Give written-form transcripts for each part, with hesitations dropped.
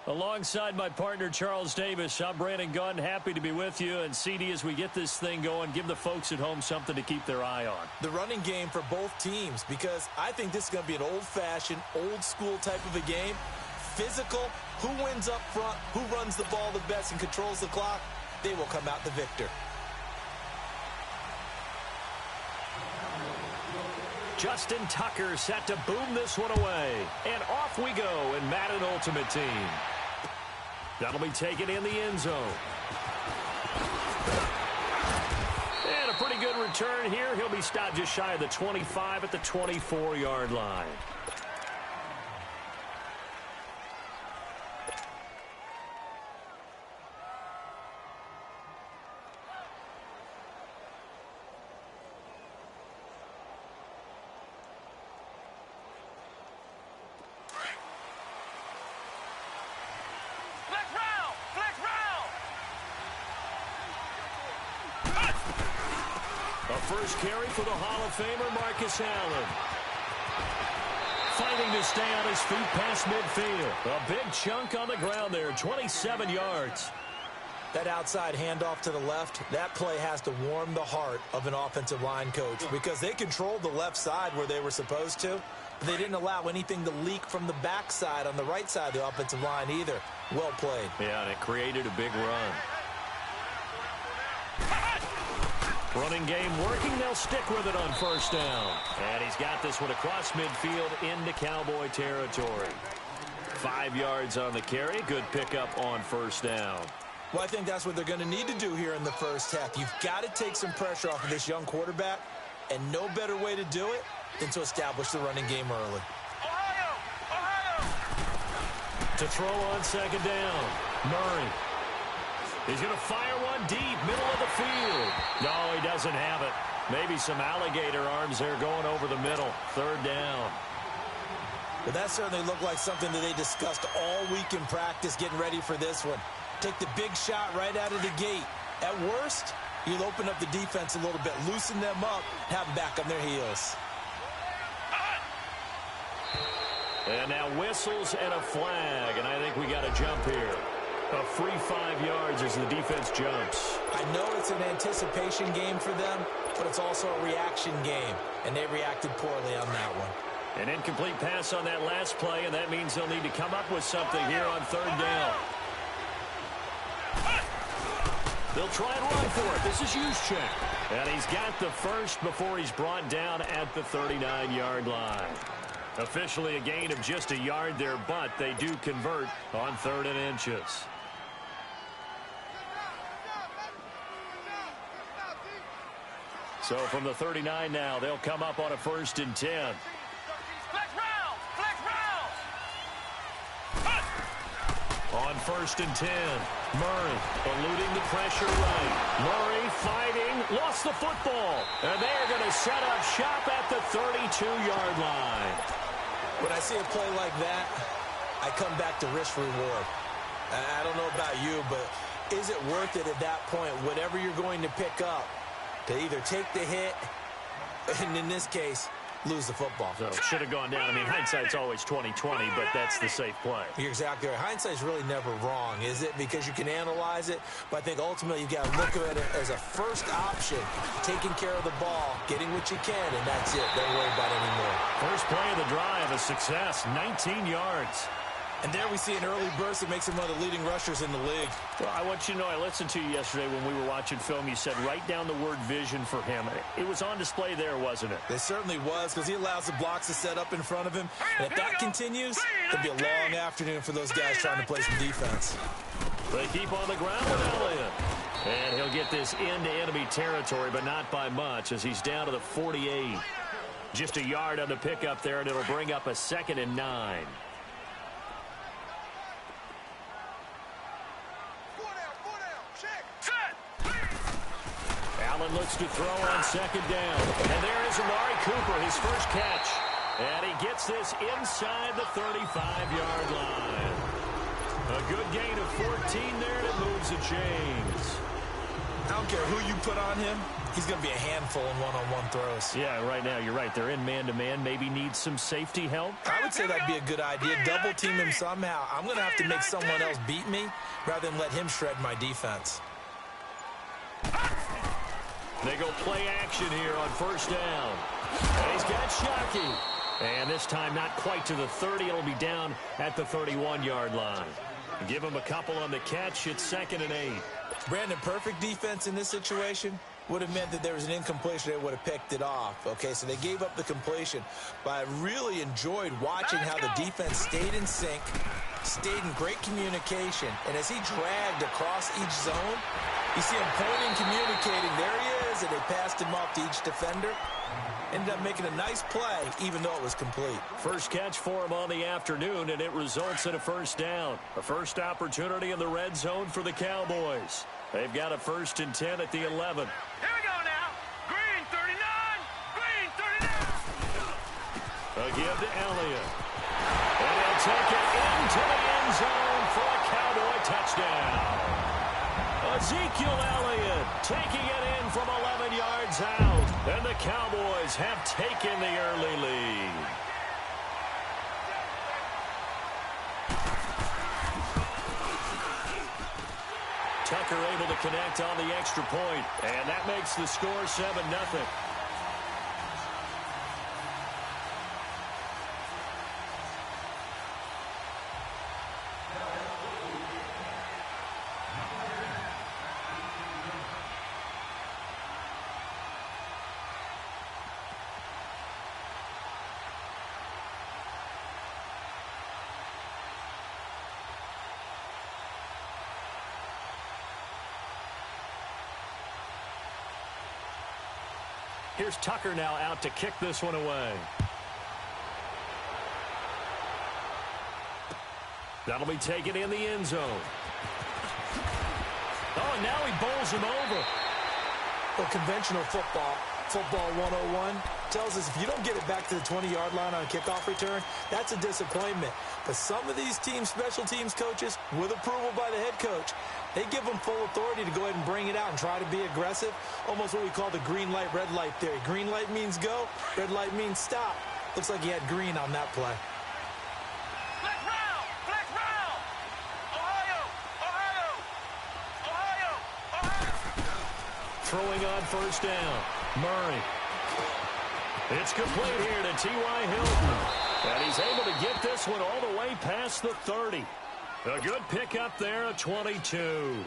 Alongside my partner, Charles Davis, I'm Brandon Gunn. Happy to be with you. And, CD, as we get this thing going, give the folks at home something to keep their eye on. The running game for both teams, because I think this is going to be an old-fashioned, old-school type of a game. Physical, who wins up front, who runs the ball the best and controls the clock, they will come out the victor. Justin Tucker set to boom this one away. And off we go in Madden Ultimate Team. That'll be taken in the end zone. And a pretty good return here. He'll be stopped just shy of the 25 at the 24-yard line. First carry for the Hall of Famer, Marcus Allen. Fighting to stay on his feet past midfield. A big chunk on the ground there, 27 yards. That outside handoff to the left, that play has to warm the heart of an offensive line coach because they controlled the left side where they were supposed to. But they didn't allow anything to leak from the backside on the right side of the offensive line either. Well played. Yeah, and it created a big run. Running game working. They'll stick with it on first down. And he's got this one across midfield into Cowboy territory. 5 yards on the carry. Good pickup on first down. Well, I think that's what they're going to need to do here in the first half. You've got to take some pressure off of this young quarterback, and no better way to do it than to establish the running game early. To throw on second down, Murray. He's going to fire one deep, middle of the field. No, he doesn't have it. Maybe some alligator arms there going over the middle. Third down. Well, that certainly looked like something that they discussed all week in practice getting ready for this one. Take the big shot right out of the gate. At worst, you'll open up the defense a little bit, loosen them up, have them back on their heels. And now whistles and a flag, and I think we got a jump here. A free 5 yards as the defense jumps. I know it's an anticipation game for them, but it's also a reaction game, and they reacted poorly on that one. An incomplete pass on that last play, and that means they'll need to come up with something here on third down. They'll try and run for it. This is Juszczyk. And he's got the first before he's brought down at the 39-yard line. Officially a gain of just a yard there, but they do convert on 3rd and inches. So from the 39 now, they'll come up on a 1st and 10. On 1st and 10, Murray eluding the pressure right. Murray fighting, lost the football. And they're going to set up shop at the 32-yard line. When I see a play like that, I come back to risk-reward. I don't know about you, but is it worth it at that point, whatever you're going to pick up, to either take the hit, and in this case, lose the football? So should have gone down. I mean, hindsight's always 20/20, but that's the safe play. You're exactly right. Hindsight's really never wrong, is it? Because you can analyze it, but I think ultimately you've got to look at it as a first option, taking care of the ball, getting what you can, and that's it. Don't worry about it anymore. First play of the drive, a success, 19 yards. And there we see an early burst that makes him one of the leading rushers in the league. Well, I want you to know, I listened to you yesterday when we were watching film. You said write down the word vision for him. It was on display there, wasn't it? It certainly was, because he allows the blocks to set up in front of him. And if that continues, it'll be a long afternoon for those guys trying to play some defense. They keep on the ground with Elliott. And he'll get this into enemy territory, but not by much, as he's down to the 48. Just a yard on the pickup there, and it'll bring up a 2nd and 9. Allen looks to throw on 2nd down. And there is Amari Cooper, his first catch. And he gets this inside the 35-yard line. A good gain of 14 there, and it moves the chains. I don't care who you put on him. He's going to be a handful in one-on-one throws. Yeah, right now, you're right. They're in man-to-man. Maybe need some safety help. I would say that'd be a good idea. Double team him somehow. I'm going to have to make someone else beat me rather than let him shred my defense. They go play action here on first down. And he's got Shockey. And this time not quite to the 30. It'll be down at the 31-yard line. Give him a couple on the catch. It's 2nd and 8. Brandon, perfect defense in this situation would have meant that there was an incompletion. They would have picked it off. Okay, so they gave up the completion. But I really enjoyed watching how the defense stayed in sync, stayed in great communication. And as he dragged across each zone, you see him pointing, communicating. There he is, and they passed him off to each defender. Ended up making a nice play, even though it was complete. First catch for him on the afternoon, and it results in a first down. A first opportunity in the red zone for the Cowboys. They've got a 1st and 10 at the 11. Here we go now. Green 39. Green 39. A give to Elliott. And he'll take it into the end zone for a Cowboy touchdown. Ezekiel Elliott taking it in from 11 yards out. And the Cowboys have taken the early lead. Tucker able to connect on the extra point, and that makes the score 7-0. Here's Tucker now out to kick this one away. That'll be taken in the end zone. Oh, and now he bowls him over. Well, conventional football 101, tells us if you don't get it back to the 20-yard line on a kickoff return, that's a disappointment. But some of these teams, special teams coaches, with approval by the head coach, they give them full authority to go ahead and bring it out and try to be aggressive. Almost what we call the green light, red light theory. Green light means go, red light means stop. Looks like he had green on that play. Black round! Black round! Ohio! Ohio! Ohio! Ohio! Throwing on first down. Murray. It's complete here to T.Y. Hilton. And he's able to get this one all the way past the 30. A good pickup there at 22.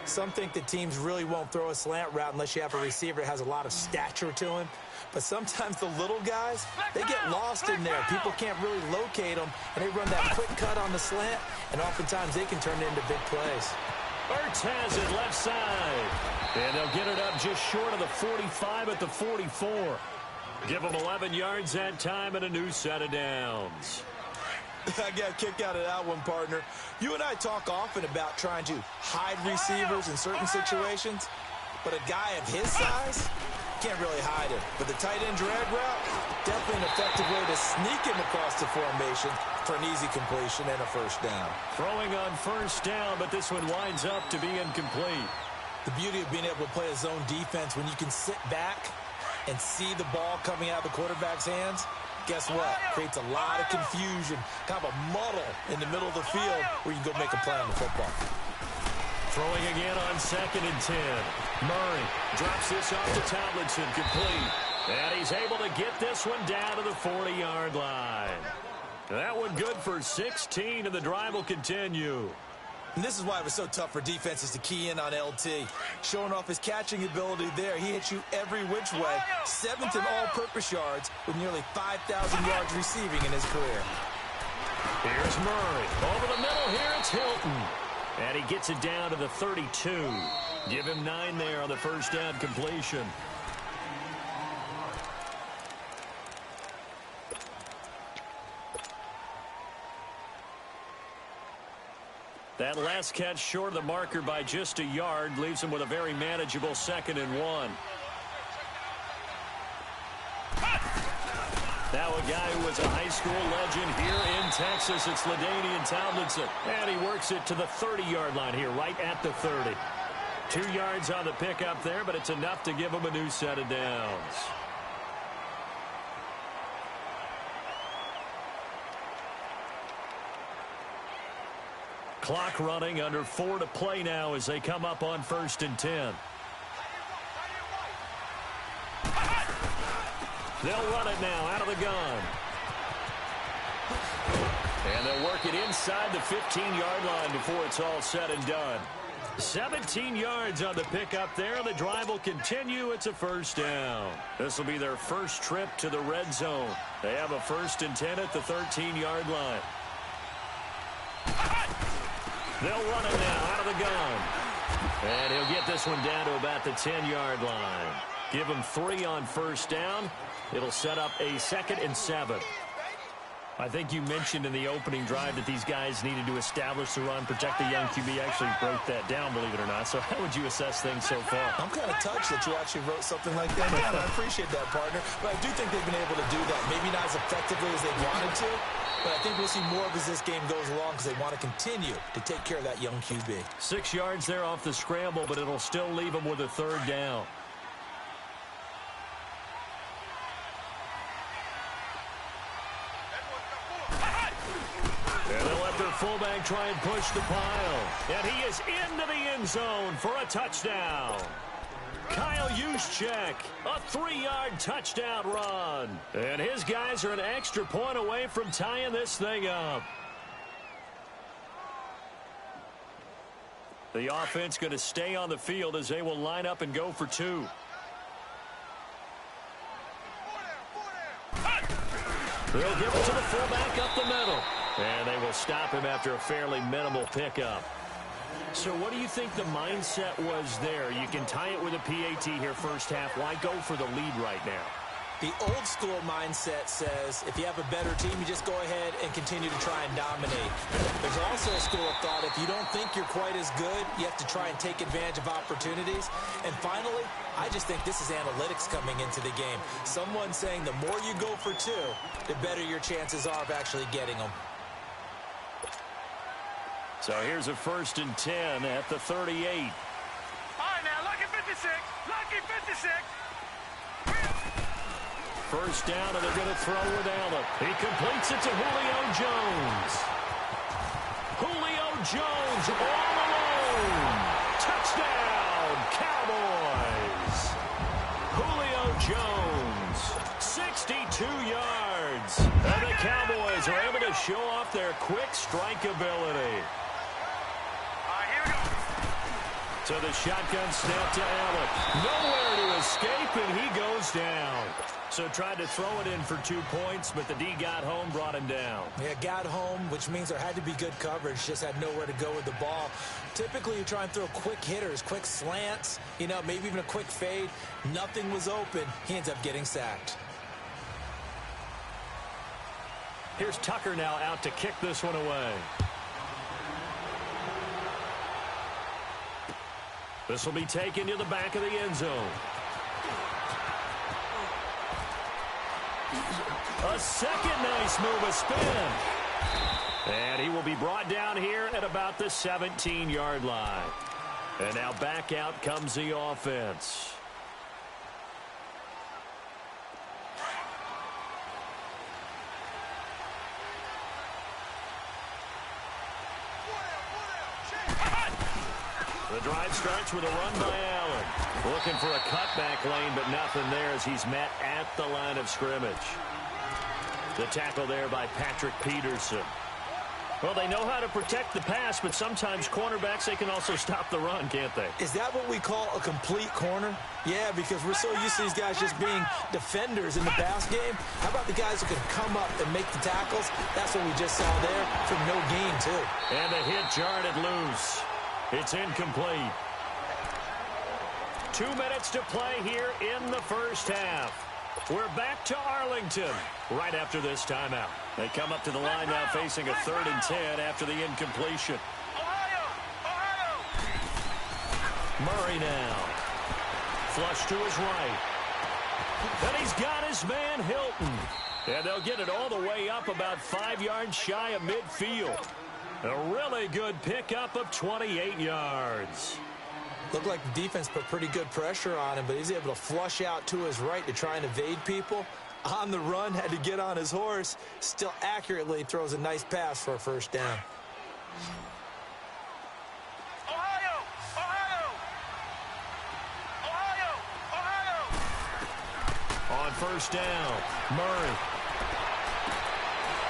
Some think that teams really won't throw a slant route unless you have a receiver that has a lot of stature to him. But sometimes the little guys, they get lost in there. People can't really locate them, and they run that quick cut on the slant, and oftentimes they can turn it into big plays. Ertz has it left side. And they'll get it up just short of the 45 at the 44. Give them 11 yards that time and a new set of downs. I got a kick out of that one, partner. You and I talk often about trying to hide receivers in certain situations, but a guy of his size can't really hide him. But the tight end drag route, definitely an effective way to sneak him across the formation for an easy completion and a first down. Throwing on first down, but this one winds up to be incomplete. The beauty of being able to play a zone defense when you can sit back and see the ball coming out of the quarterback's hands, guess what? Creates a lot of confusion, kind of a muddle in the middle of the field where you can go make a play on the football. Throwing again on 2nd and 10. Murray drops this off to Tomlinson, complete. And he's able to get this one down to the 40-yard line. That one good for 16, and the drive will continue. And this is why it was so tough for defenses to key in on LT. Showing off his catching ability there. He hits you every which way. 7th in all-purpose yards with nearly 5,000 yards receiving in his career. Here's Murray. Over the middle here, it's Hilton. And he gets it down to the 32. Give him 9 there on the first down completion. That last catch short of the marker by just a yard leaves him with a very manageable 2nd and 1. Now a guy who was a high school legend here in Texas. It's LaDainian Tomlinson. And he works it to the 30-yard line here, right at the 30. 2 yards on the pickup there, but it's enough to give them a new set of downs. Clock running, under 4 to play now as they come up on 1st and 10. They'll run it now out of the gun. And they'll work it inside the 15-yard line before it's all said and done. 17 yards on the pickup there. The drive will continue. It's a 1st down. This will be their first trip to the red zone. They have a 1st and 10 at the 13-yard line. They'll run it now out of the gun. And he'll get this one down to about the 10-yard line. Give him 3 on 1st down. It'll set up a 2nd and 7. I think you mentioned in the opening drive that these guys needed to establish the run, protect the young QB. Actually broke that down, believe it or not. So how would you assess things so far? I'm kind of touched that you actually wrote something like that down. I appreciate that, partner. But I do think they've been able to do that. Maybe not as effectively as they wanted to, but I think we'll see more of as this game goes along because they want to continue to take care of that young QB. 6 yards there off the scramble, but it'll still leave them with a 3rd down. And they'll let their fullback try and push the pile. And he is into the end zone for a touchdown. Kyle Juszczyk, a 3-yard touchdown run. And his guys are an extra point away from tying this thing up. The offense going to stay on the field as they will line up and go for 2. They'll give it to the fullback up the middle. And they will stop him after a fairly minimal pickup. So what do you think the mindset was there? You can tie it with a PAT here first half. Why go for the lead right now? The old school mindset says if you have a better team, you just go ahead and continue to try and dominate. There's also a school of thought, if you don't think you're quite as good, you have to try and take advantage of opportunities. And finally, I just think this is analytics coming into the game. Someone saying the more you go for 2, the better your chances are of actually getting them. So here's a 1st and 10 at the 38. All right, now, lucky 56. Lucky 56. 1st down, and they're going to throw with Allen. He completes it to Julio Jones. Julio Jones all alone. Touchdown, Cowboys. Julio Jones, 62 yards. And the Cowboys are able to show off their quick strike ability. So the shotgun snap to Allen. Nowhere to escape, and he goes down. So tried to throw it in for 2 points, but the D got home, brought him down. Yeah, got home, which means there had to be good coverage. Just had nowhere to go with the ball. Typically, you try and throw quick hitters, quick slants, maybe even a quick fade. Nothing was open. He ends up getting sacked. Here's Tucker now out to kick this one away. This will be taken to the back of the end zone. A second nice move, a spin. And he will be brought down here at about the 17-yard line. And now back out comes the offense. The drive starts with a run by Allen. Looking for a cutback lane, but nothing there as he's met at the line of scrimmage. The tackle there by Patrick Peterson. Well, they know how to protect the pass, but sometimes cornerbacks, they can also stop the run, can't they? Is that what we call a complete corner? Yeah, because we're so used to these guys just being defenders in the pass game. How about the guys who can come up and make the tackles? That's what we just saw there for no gain, too. And the hit jarred it loose. It's incomplete. 2 minutes to play here in the first half. We're back to Arlington right after this timeout. They come up to the line now facing a 3rd and 10 after the incompletion. Murray now. Flush to his right. And he's got his man Hilton. And they'll get it all the way up about 5 yards shy of midfield. A really good pickup of 28 yards. Looked like the defense put pretty good pressure on him, but he's able to flush out to his right to try and evade people. On the run, had to get on his horse. Still accurately throws a nice pass for a first down. Ohio! Ohio! Ohio! Ohio! On first down, Murray.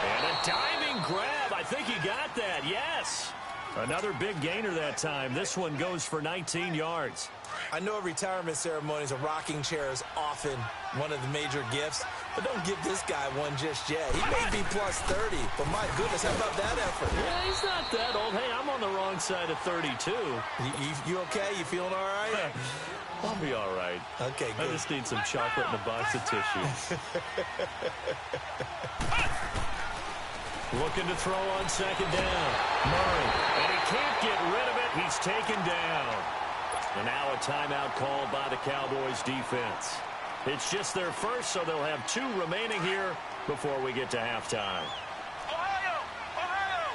And a diving grab. I think he got that, yes. Another big gainer that time. This one goes for 19 yards. I know at retirement ceremonies, a rocking chair is often one of the major gifts, but don't give this guy one just yet. He may be plus 30, but my goodness, how about that effort? Yeah, he's not that old. Hey, I'm on the wrong side of 32. You okay? You feeling all right? I'll be all right. Okay, good. I just need some chocolate and a box of tissue. Looking to throw on second down. Murray. And he can't get rid of it. He's taken down. And now a timeout called by the Cowboys defense. It's just their first, so they'll have 2 remaining here before we get to halftime. Ohio! Ohio!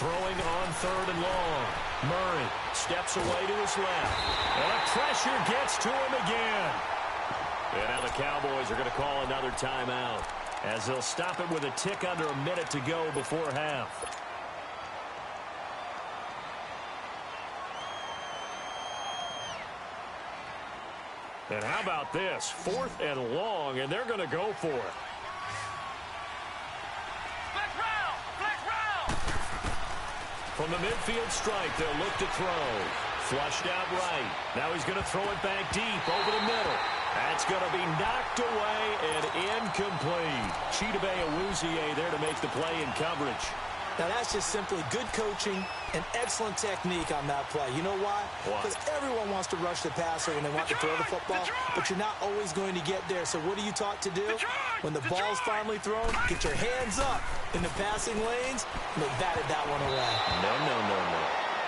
Throwing on third and long. Murray steps away to his left. And the pressure gets to him again. And now the Cowboys are going to call another timeout as they'll stop it with a tick under a minute to go before half. And how about this? 4th and long, and they're going to go for it. Flex round! Flex round! From the midfield stripe, they'll look to throw. Flushed out right. Now he's going to throw it back deep over the middle. That's going to be knocked away and incomplete. Chidobe Awuzie there to make the play in coverage. Now, that's just simply good coaching and excellent technique on that play. You know why? Because everyone wants to rush the passer when they want to throw the football, but you're not always going to get there. So what are you taught to do? When the ball's finally thrown, get your hands up in the passing lanes, and they batted that one away. No.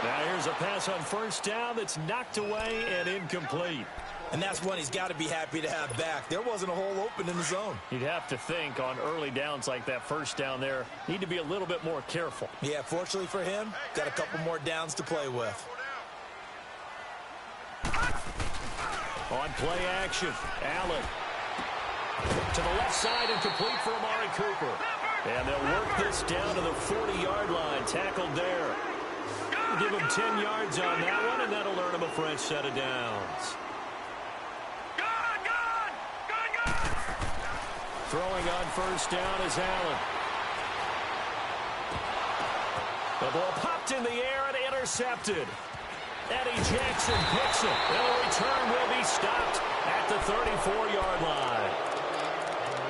Now here's a pass on first down that's knocked away and incomplete. And that's one he's got to be happy to have back. There wasn't a hole open in the zone. You'd have to think on early downs like that first down there, need to be a little bit more careful. Yeah, fortunately for him, got a couple more downs to play with. On play action, Allen. To the left side and complete for Amari Cooper. And they'll work this down to the 40-yard line, tackled there. Give him 10 yards on that one, and that'll earn him a fresh set of downs. Throwing on first down is Allen. The ball popped in the air and intercepted. Eddie Jackson picks it, and the return will be stopped at the 34-yard line.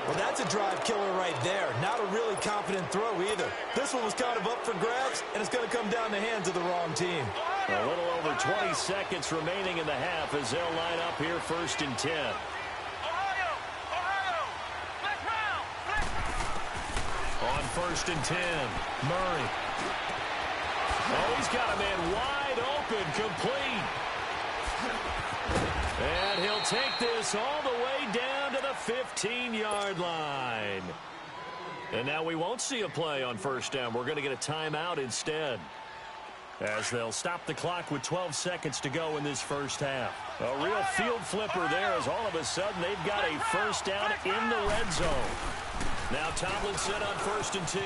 Well, that's a drive killer right there. Not a really confident throw either. This one was kind of up for grabs, and it's going to come down the hands of the wrong team. A little over 20 seconds remaining in the half as they'll line up here 1st and 10. On 1st and 10, Murray. Oh, he's got a man wide open, complete. And he'll take this all the way down to the 15-yard line. And now we won't see a play on first down. We're going to get a timeout instead, as they'll stop the clock with 12 seconds to go in this first half. A real field flipper there, as all of a sudden they've got a first down in the red zone. Now Tomlinson on 1st and 10.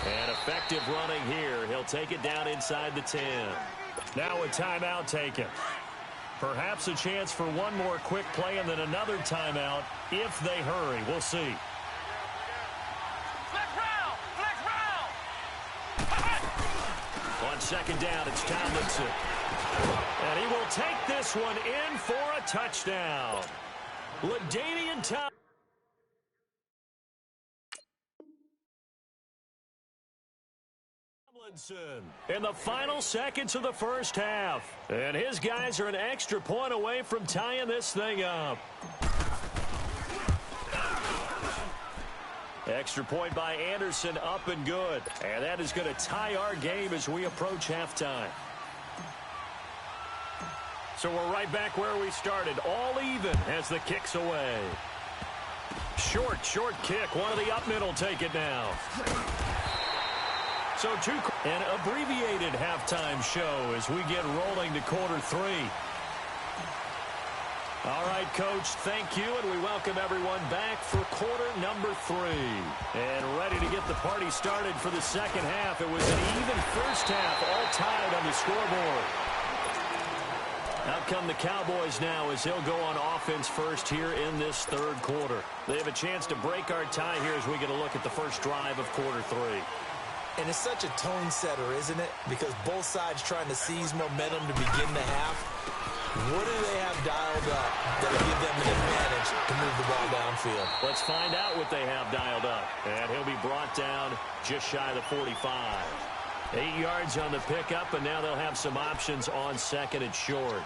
And effective running here. He'll take it down inside the 10. Now a timeout taken. Perhaps a chance for one more quick play and then another timeout if they hurry. We'll see. On second down, it's Tomlinson. And he will take this one in for a touchdown. LaDainian Tomlinson. In the final seconds of the first half. And his guys are an extra point away from tying this thing up. Extra point by Anderson, up and good. And that is going to tie our game as we approach halftime. So we're right back where we started. All even as the kick's away. Short kick. One of the up men will take it now. An abbreviated halftime show as we get rolling to quarter three. All right, Coach, thank you, and we welcome everyone back for quarter number three. And ready to get the party started for the second half. It was an even first half, all tied on the scoreboard. Out come the Cowboys now as he'll go on offense first here in this third quarter. They have a chance to break our tie here as we get a look at the first drive of quarter three. And it's such a tone setter, isn't it? Because both sides trying to seize momentum to begin the half. What do they have dialed up that'll give them an advantage to move the ball downfield? Let's find out what they have dialed up. And he'll be brought down just shy of the 45. 8 yards on the pickup, and now they'll have some options on second and short.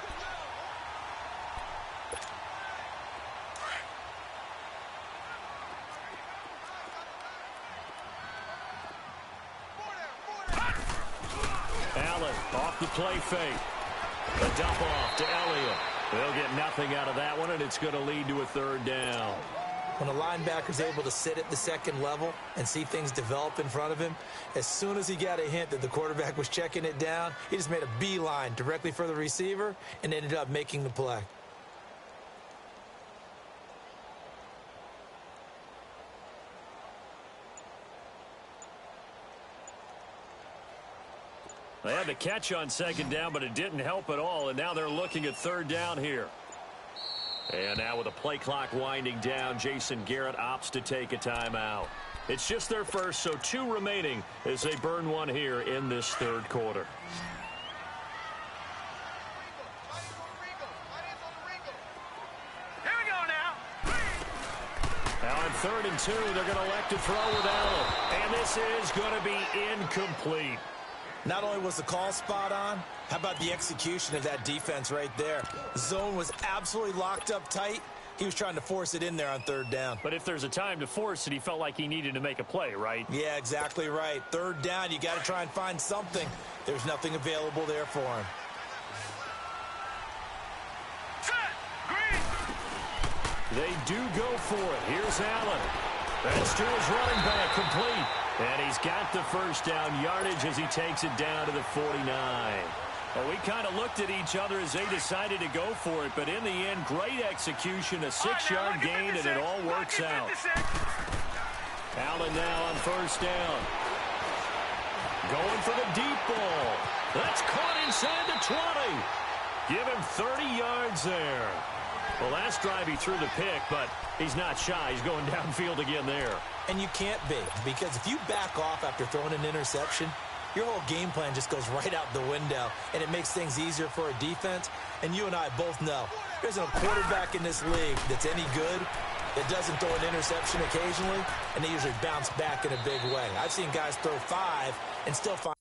Allen off the play fake. A dump off to Elliott. They'll get nothing out of that one, and it's going to lead to a third down. When a linebacker's able to sit at the second level and see things develop in front of him, as soon as he got a hint that the quarterback was checking it down, he just made a beeline directly for the receiver and ended up making the play. They had the catch on second down, but it didn't help at all, and now they're looking at third down here. And now with the play clock winding down, Jason Garrett opts to take a timeout. It's just their first, so 2 remaining as they burn one here in this third quarter. Here we go now. Now on 3rd and 2, they're going to elect to throw with Allen. And this is going to be incomplete. Not only was the call spot on, how about the execution of that defense right there? The zone was absolutely locked up tight. He was trying to force it in there on 3rd down. But if there's a time to force it, he felt like he needed to make a play, right? Yeah, exactly right. 3rd down, you got to try and find something. There's nothing available there for him. Set. Green. They do go for it. Here's Allen. That's to his running back, complete. And he's got the first down yardage as he takes it down to the 49. Well, we kind of looked at each other as they decided to go for it, but in the end, great execution, a 6-yard gain, and it all works out. Allen now on first down. Going for the deep ball. That's caught inside the 20. Give him 30 yards there. Well, last drive he threw the pick, but he's not shy. He's going downfield again there. And you can't be, because if you back off after throwing an interception, your whole game plan just goes right out the window, and it makes things easier for a defense. And you and I both know there's a quarterback in this league that's any good that doesn't throw an interception occasionally, and they usually bounce back in a big way. I've seen guys throw 5 and still find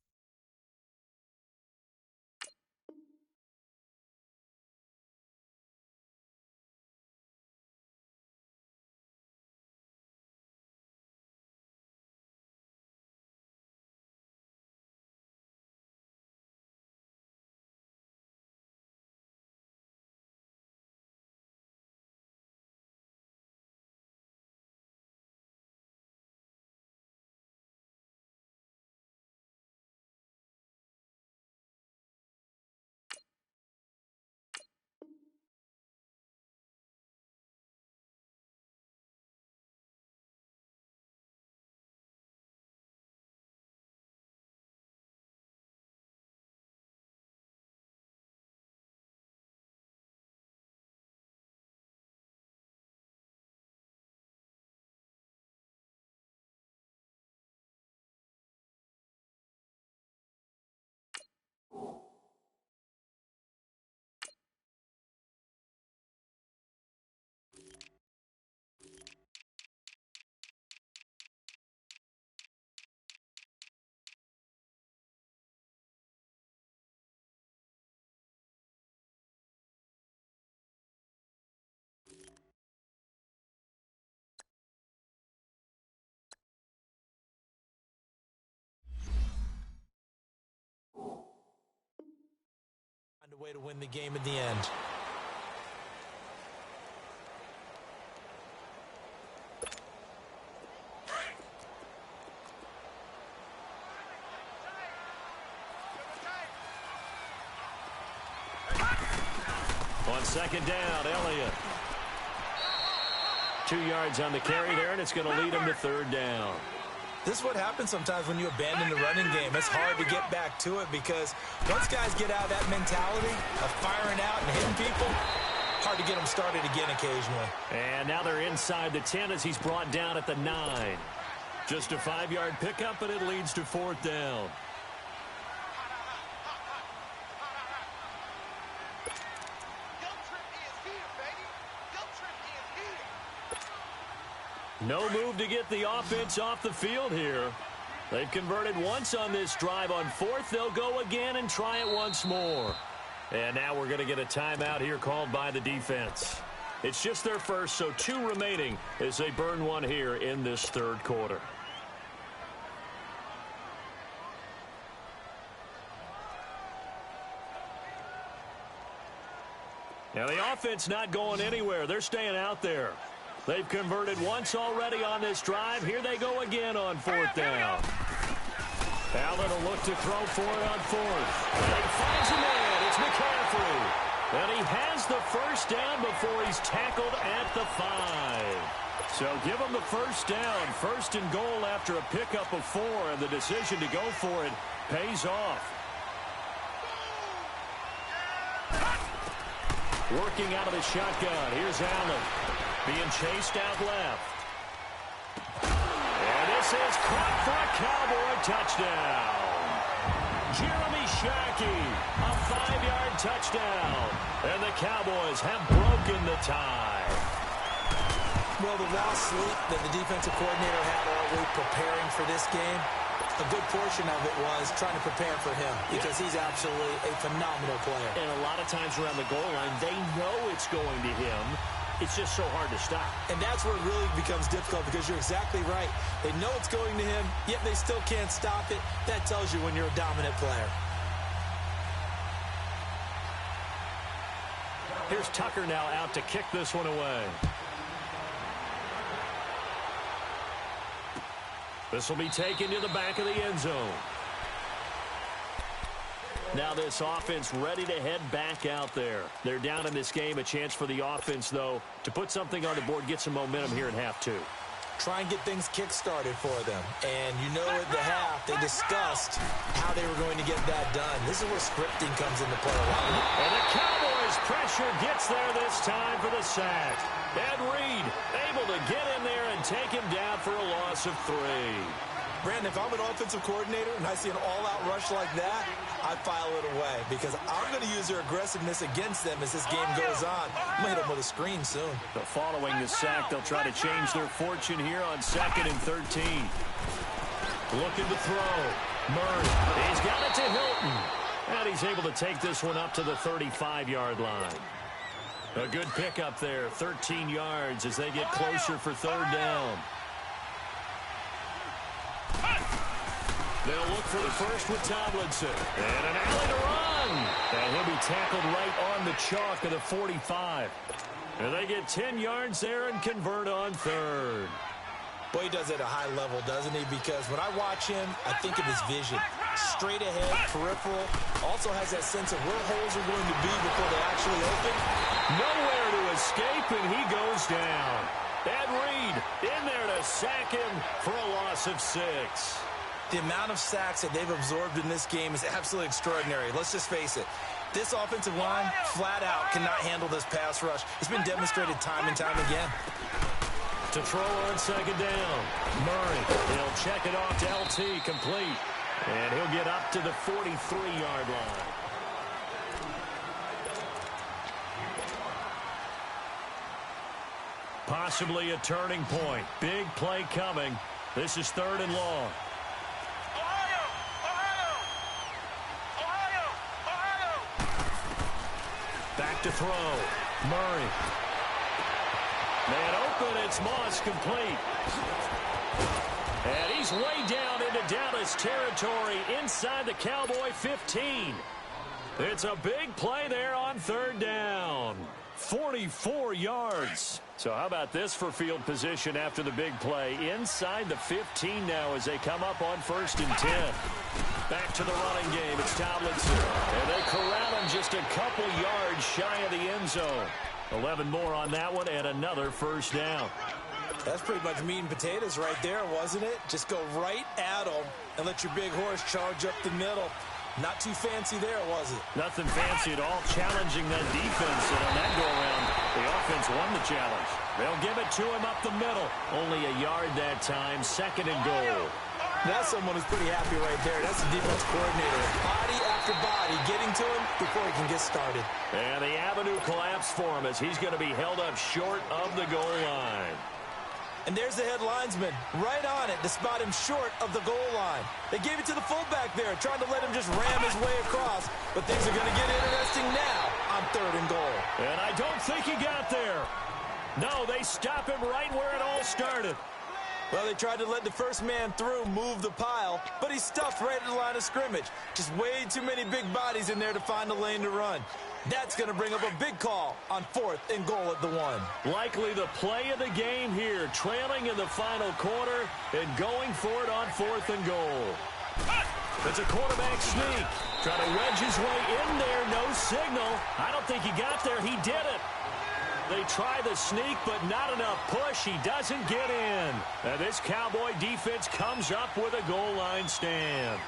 a way to win the game in the end. On second down, Elliott. 2 yards on the carry there, and it's going to lead him to third down. This is what happens sometimes when you abandon the running game. It's hard to get back to it because once guys get out of that mentality of firing out and hitting people, hard to get them started again occasionally. And now they're inside the 10 as he's brought down at the 9. Just a 5-yard pickup, and it leads to fourth down. No move to get the offense off the field here. They've converted once on this drive. On fourth, they'll go again and try it once more. And now we're going to get a timeout here called by the defense. It's just their first, so 2 remaining as they burn one here in this third quarter. Now the offense not going anywhere. They're staying out there. They've converted once already on this drive. Here they go again on fourth down. Allen will look to throw for it on fourth. And he finds a man. It's McCaffrey. And he has the first down before he's tackled at the 5. So give him the first down. First and goal after a pickup of 4. And the decision to go for it pays off. Working out of the shotgun. Here's Allen. Being chased out left. And this is caught for a Cowboy touchdown. Jeremy Shockey, a 5-yard touchdown. And the Cowboys have broken the tie. Well, the lost sleep that the defensive coordinator had all week preparing for this game, a good portion of it was trying to prepare for him because he's absolutely a phenomenal player. And a lot of times around the goal line, they know it's going to him. It's just so hard to stop. And that's where it really becomes difficult because you're exactly right. They know it's going to him, yet they still can't stop it. That tells you when you're a dominant player. Here's Tucker now out to kick this one away. This will be taken to the back of the end zone. Now this offense ready to head back out there. They're down in this game. A chance for the offense, though, to put something on the board, get some momentum here in half 2. Try and get things kick-started for them. And you know at the half, they discussed how they were going to get that done. This is where scripting comes into play. And the Cowboys' pressure gets there this time for the sack. Ed Reed able to get in there and take him down for a loss of 3. Brandon, if I'm an offensive coordinator and I see an all-out rush like that, I file it away because I'm going to use their aggressiveness against them as this game goes on. I'm going to hit them with a screen soon. But following the sack, they'll try to change their fortune here on 2nd and 13. Looking to throw. Murray. He's got it to Hilton. And he's able to take this one up to the 35-yard line. A good pickup there. 13 yards as they get closer for third down. They'll look for the first with Tomlinson. And an alley to run. And he'll be tackled right on the chalk of the 45. And they get 10 yards there and convert on third. Boy, he does it at a high level, doesn't he? Because when I watch him, I think of his vision. Straight ahead, peripheral. Also has that sense of where holes are going to be before they actually open. Nowhere to escape, and he goes down. Ed Reed in there to sack him for a loss of 6. The amount of sacks that they've absorbed in this game is absolutely extraordinary. Let's just face it. This offensive line, flat out, cannot handle this pass rush. It's been demonstrated time and time again. To throw on second down. Murray, he'll check it off to LT, complete. And he'll get up to the 43-yard line. Possibly a turning point. Big play coming. This is 3rd and long. Back to throw. Murray. Man open, it's Moss, complete. And he's way down into Dallas territory inside the Cowboy 15. It's a big play there on third down. 44 yards. So how about this for field position after the big play? Inside the 15 now as they come up on 1st and 10. Back to the running game. It's Tomlinson. And they corral him just a couple yards shy of the end zone. 11 more on that one and another first down. That's pretty much meat and potatoes right there, wasn't it? Just go right at them and let your big horse charge up the middle. Not too fancy there, was it? Nothing fancy at all. Challenging that defense. And on that go-around, the offense won the challenge. They'll give it to him up the middle. Only a yard that time. 2nd and goal. That's someone who's pretty happy right there. That's the defense coordinator. Body after body getting to him before he can get started. And the avenue collapsed for him as he's going to be held up short of the goal line. And there's the head linesman right on it to spot him short of the goal line. They gave it to the fullback there, trying to let him just ram his way across. But things are going to get interesting now on 3rd and goal. And I don't think he got there. No, they stop him right where it all started. Well, they tried to let the first man through move the pile, but he's stuffed right at the line of scrimmage. Just way too many big bodies in there to find a lane to run. That's going to bring up a big call on 4th and goal at the 1. Likely the play of the game here, trailing in the final quarter and going for it on 4th and goal. It's a quarterback sneak. Trying to wedge his way in there, no signal. I don't think he got there. He did it. They try the sneak, but not enough push. He doesn't get in. And this Cowboy defense comes up with a goal line stand.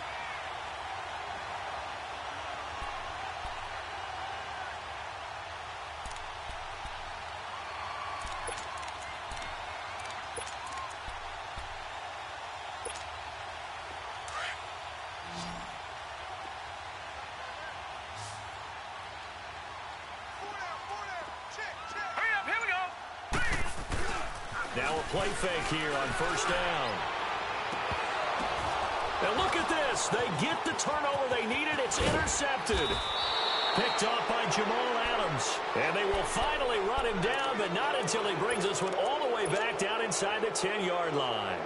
Now a play fake here on 1st down. And look at this. They get the turnover they needed. It's intercepted. Picked off by Jamal Adams. And they will finally run him down, but not until he brings this one all the way back down inside the 10-yard line.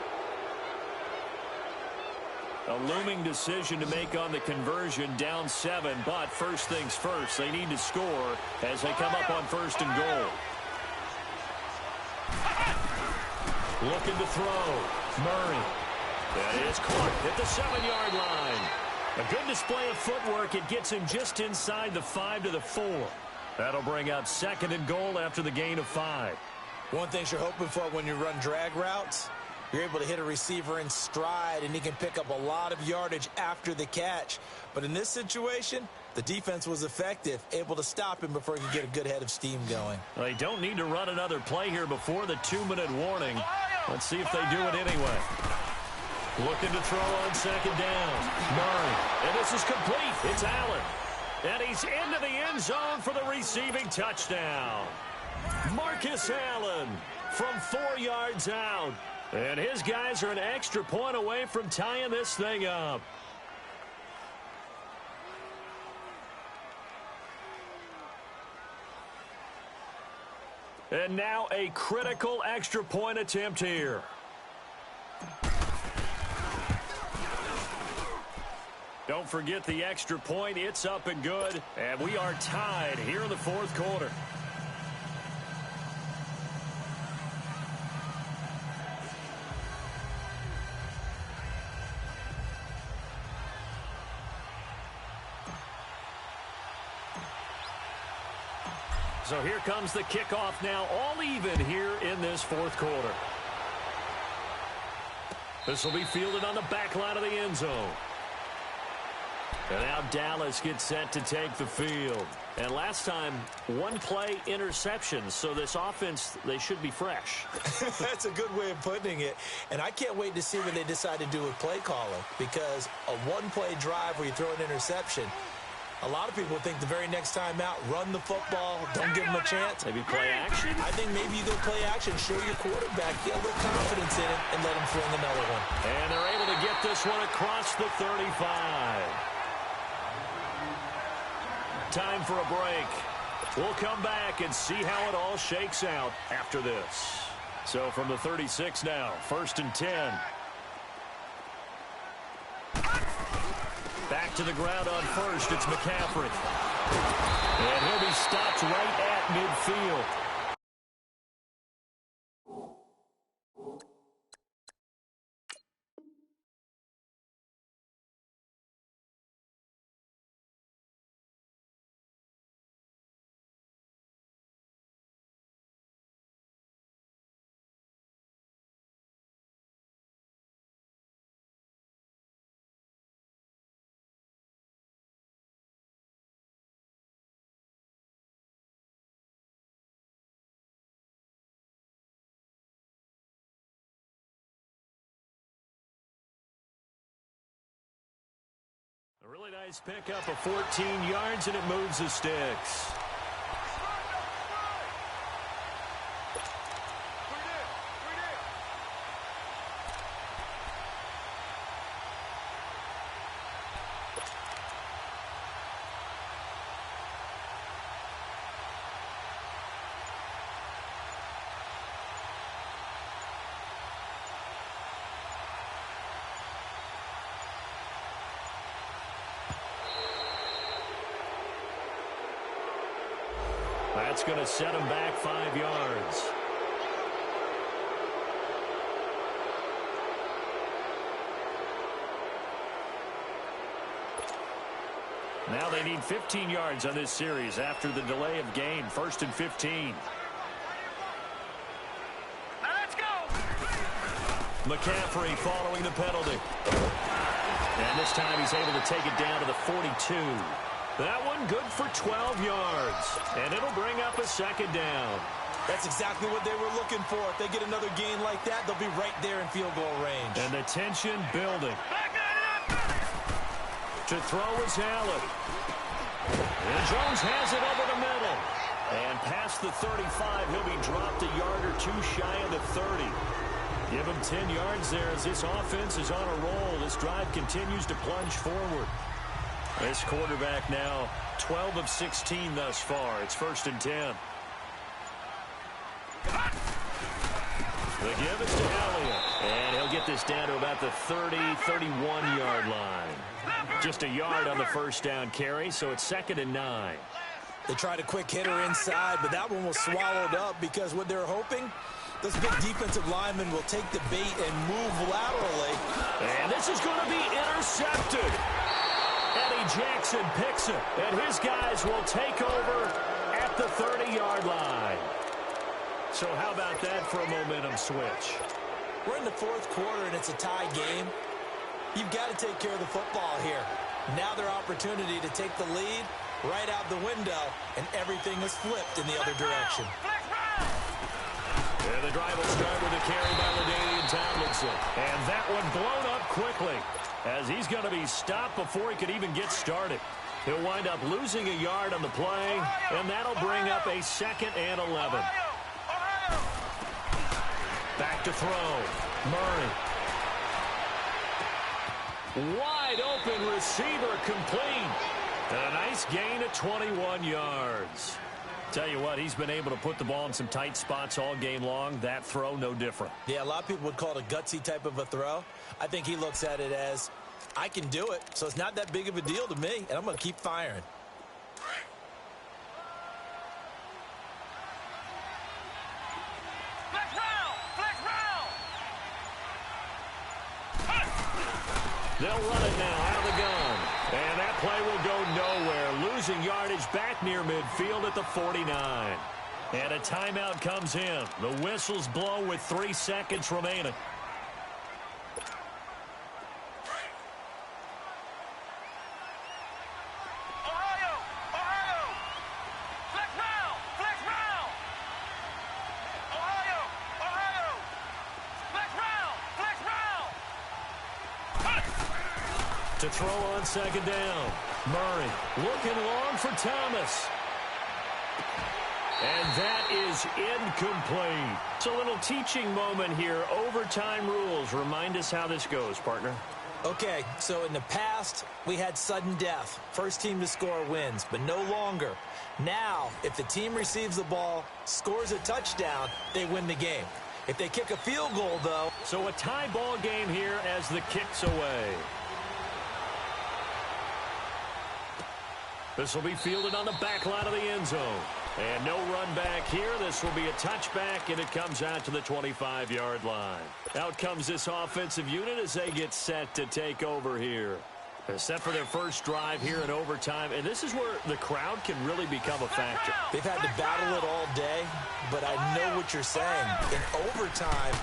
A looming decision to make on the conversion, down 7. But first things first, they need to score as they come up on 1st and goal. Looking to throw. Murray. That is caught at the 7-yard line. A good display of footwork. It gets him just inside the 5 to the 4. That'll bring up 2nd and goal after the gain of 5. One thing you're hoping for when you run drag routes, you're able to hit a receiver in stride, and he can pick up a lot of yardage after the catch. But in this situation, the defense was effective, able to stop him before he could get a good head of steam going. Well, they don't need to run another play here before the 2-minute warning. Let's see if they do it anyway. Looking to throw on 2nd down. Murray. And this is complete. It's Allen. And he's into the end zone for the receiving touchdown. Marcus Allen from 4 yards out. And his guys are an extra point away from tying this thing up. And now a critical extra point attempt here. Don't forget the extra point. It's up and good. And we are tied here in the 4th quarter. So here comes the kickoff now, all even here in this 4th quarter. This will be fielded on the back line of the end zone. And now Dallas gets set to take the field. And last time, 1 play interception. So this offense, they should be fresh. That's a good way of putting it. And I can't wait to see what they decide to do with play calling. Because a 1-play drive where you throw an interception, a lot of people think the very next time out, run the football, don't give them a chance. Maybe play action? I think maybe you go play action, show your quarterback, get a little confidence in it, and let him fling another one. And they're able to get this one across the 35. Time for a break. We'll come back and see how it all shakes out after this. So from the 36 now, 1st and 10. Back to the ground on 1st, it's McCaffrey. And he'll be stopped right at midfield. Nice pick up of 14 yards, and it moves the sticks. That's going to set him back 5 yards. Now they need 15 yards on this series after the delay of game. 1st and 15. Now let's go. McCaffrey following the penalty. And this time he's able to take it down to the 42. That one good for 12 yards. And it'll bring up a 2nd down. That's exactly what they were looking for. If they get another gain like that, they'll be right there in field goal range. And the tension building. To throw is Allen. And Jones has it over the middle. And past the 35, he'll be dropped a yard or two shy of the 30. Give him 10 yards there as this offense is on a roll. This drive continues to plunge forward. This quarterback now 12 of 16 thus far. It's 1st and 10. The give is to Elliott. And he'll get this down to about the 30, 31-yard line. Just a yard on the 1st down carry, so it's 2nd and 9. They tried a quick hitter inside, but that one was swallowed up because what they're hoping, those big defensive linemen will take the bait and move laterally. And this is going to be intercepted. Eddie Jackson picks it, and his guys will take over at the 30-yard line. So how about that for a momentum switch? We're in the 4th quarter, and it's a tie game. You've got to take care of the football here. Now their opportunity to take the lead right out the window, and everything is flipped in the other direction. And the drive will start with a carry by LaDainian Tomlinson. And that one blown up quickly as he's going to be stopped before he could even get started. He'll wind up losing a yard on the play, and that'll bring up a 2nd and 11. Back to throw. Murray. Wide open receiver complete. And a nice gain of 21 yards. Tell you what, he's been able to put the ball in some tight spots all game long. That throw, no different. Yeah, a lot of people would call it a gutsy type of a throw. I think he looks at it as, I can do it, so it's not that big of a deal to me, and I'm going to keep firing. They'll run it now out of the gun. And that play will go nowhere. Losing yardage back near midfield at the 49. And a timeout comes in. The whistles blow with 3 seconds remaining. To throw on 2nd down. Murray looking long for Thomas. And that is incomplete. It's a little teaching moment here. Overtime rules. Remind us how this goes, partner. Okay, so in the past, we had sudden death. First team to score wins, but no longer. Now, if the team receives the ball, scores a touchdown, they win the game. If they kick a field goal, though. So a tie ball game here as the kick's away. This will be fielded on the back line of the end zone. And no run back here. This will be a touchback, and it comes out to the 25-yard line. Out comes this offensive unit as they get set to take over here. They're set for their first drive here in overtime, and this is where the crowd can really become a factor. They've had to battle it all day, but I know what you're saying. In overtime,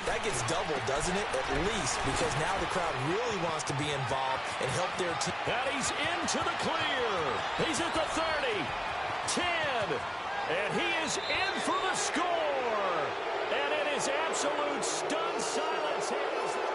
that gets doubled, doesn't it? At least, because now the crowd really wants to be involved and help their team. And he's into the clear. He's at the 30, 10, and he is in for the score. And it is absolute stun silence here.